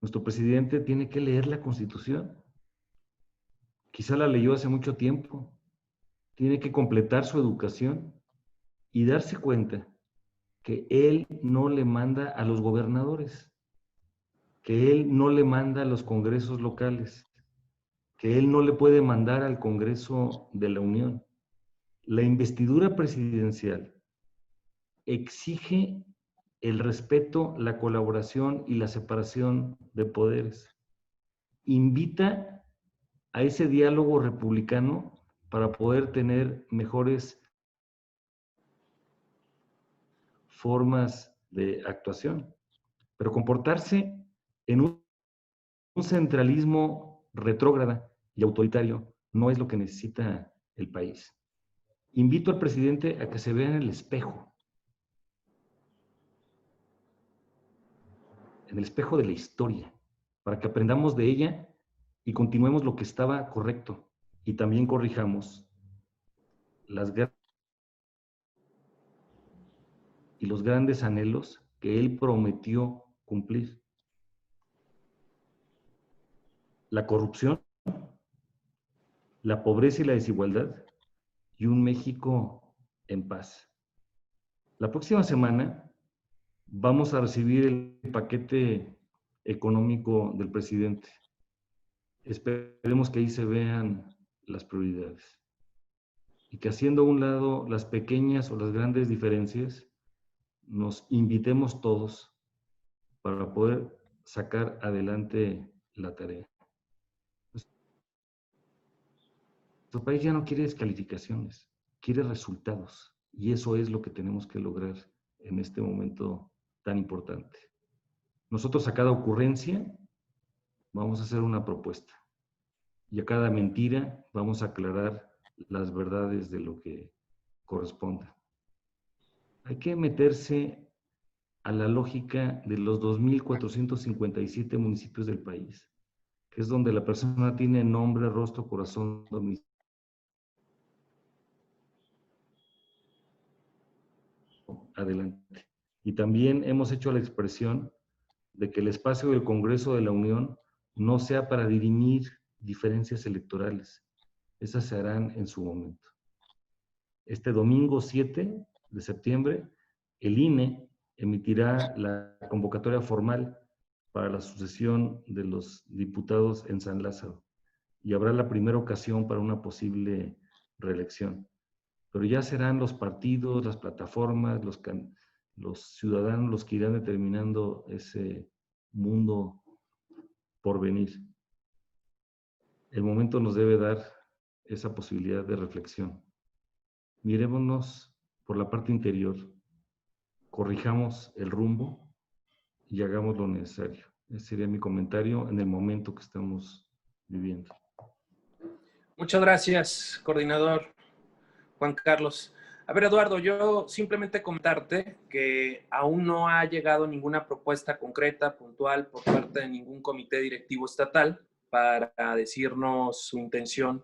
Speaker 3: nuestro presidente tiene que leer la Constitución. Quizá la leyó hace mucho tiempo. Tiene que completar su educación y darse cuenta que él no le manda a los gobernadores, que él no le manda a los congresos locales, que él no le puede mandar al Congreso de la Unión. La investidura presidencial exige el respeto, la colaboración y la separación de poderes. Invita a ese diálogo republicano para poder tener mejores formas de actuación. Pero comportarse en un centralismo retrógrada y autoritario no es lo que necesita el país. Invito al presidente a que se vea en el espejo en el espejo de la historia, para que aprendamos de ella y continuemos lo que estaba correcto y también corrijamos las y los grandes anhelos que él prometió cumplir. La corrupción, la pobreza y la desigualdad, y un México en paz. La próxima semana vamos a recibir el paquete económico del presidente. Esperemos que ahí se vean las prioridades y que, haciendo a un lado las pequeñas o las grandes diferencias, nos invitemos todos para poder sacar adelante la tarea. Nuestro país ya no quiere descalificaciones, quiere resultados, y eso es lo que tenemos que lograr en este momento tan importante. Nosotros, a cada ocurrencia vamos a hacer una propuesta, y a cada mentira vamos a aclarar las verdades de lo que corresponda. Hay que meterse a la lógica de los 2.457 municipios del país, que es donde la persona tiene nombre, rostro, corazón, domicilio. Adelante. Y también hemos hecho la expresión de que el espacio del Congreso de la Unión no sea para dirimir diferencias electorales. Esas se harán en su momento. Este domingo 7 de septiembre, el INE emitirá la convocatoria formal para la sucesión de los diputados en San Lázaro, y habrá la primera ocasión para una posible reelección. Pero ya serán los partidos, las plataformas, los ciudadanos los que irán determinando ese mundo por venir. El momento nos debe dar esa posibilidad de reflexión. Mirémonos por la parte interior, corrijamos el rumbo y hagamos lo necesario. Ese sería mi comentario en el momento que estamos viviendo.
Speaker 2: Muchas gracias, coordinador Juan Carlos. A ver, Eduardo, yo simplemente comentarte que aún no ha llegado ninguna propuesta concreta, puntual, por parte de ningún comité directivo estatal para decirnos su intención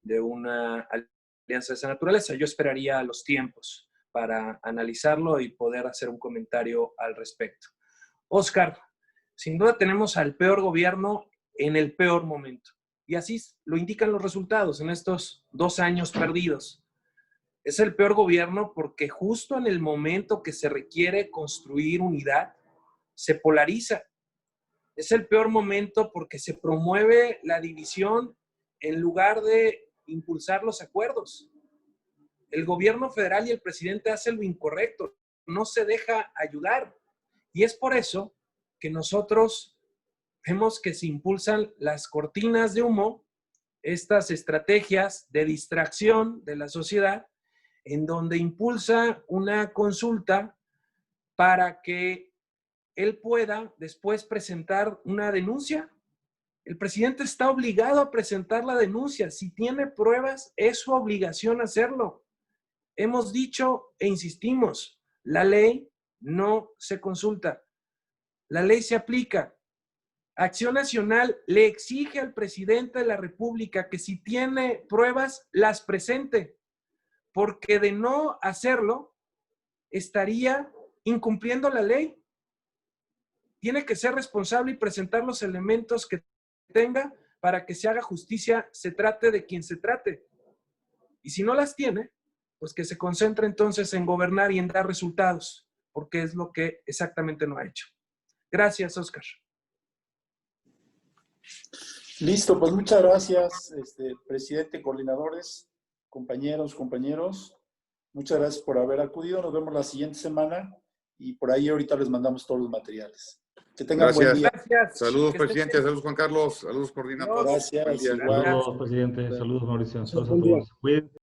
Speaker 2: de una alianza de esa naturaleza. Yo esperaría los tiempos para analizarlo y poder hacer un comentario al respecto. Óscar, sin duda tenemos al peor gobierno en el peor momento. Y así lo indican los resultados en estos 2 años perdidos. Es el peor gobierno porque justo en el momento que se requiere construir unidad, se polariza. Es el peor momento porque se promueve la división en lugar de impulsar los acuerdos. El gobierno federal y el presidente hacen lo incorrecto, no se deja ayudar. Y es por eso que nosotros vemos que se impulsan las cortinas de humo, estas estrategias de distracción de la sociedad, en donde impulsa una consulta para que él pueda después presentar una denuncia. El presidente está obligado a presentar la denuncia. Si tiene pruebas, es su obligación hacerlo. Hemos dicho e insistimos, la ley no se consulta. La ley se aplica. Acción Nacional le exige al presidente de la República que si tiene pruebas, las presente, porque de no hacerlo, estaría incumpliendo la ley. Tiene que ser responsable y presentar los elementos que tenga para que se haga justicia, se trate de quien se trate. Y si no las tiene, pues que se concentre entonces en gobernar y en dar resultados, porque es lo que exactamente no ha hecho. Gracias, Óscar.
Speaker 1: Listo, pues muchas gracias, presidente, coordinadores, compañeros. Muchas gracias por haber acudido. Nos vemos la siguiente semana y por ahí ahorita les mandamos todos los materiales. Que tengan buen día.
Speaker 2: Gracias.
Speaker 4: Saludos, presidente. Saludos, Juan Carlos. Saludos, coordinadores.
Speaker 1: Gracias.
Speaker 4: Buen día.
Speaker 1: Igual.
Speaker 3: Saludos, presidente. Saludos, Mauricio. Saludos a
Speaker 6: Buen día.
Speaker 3: todos. Cuídense.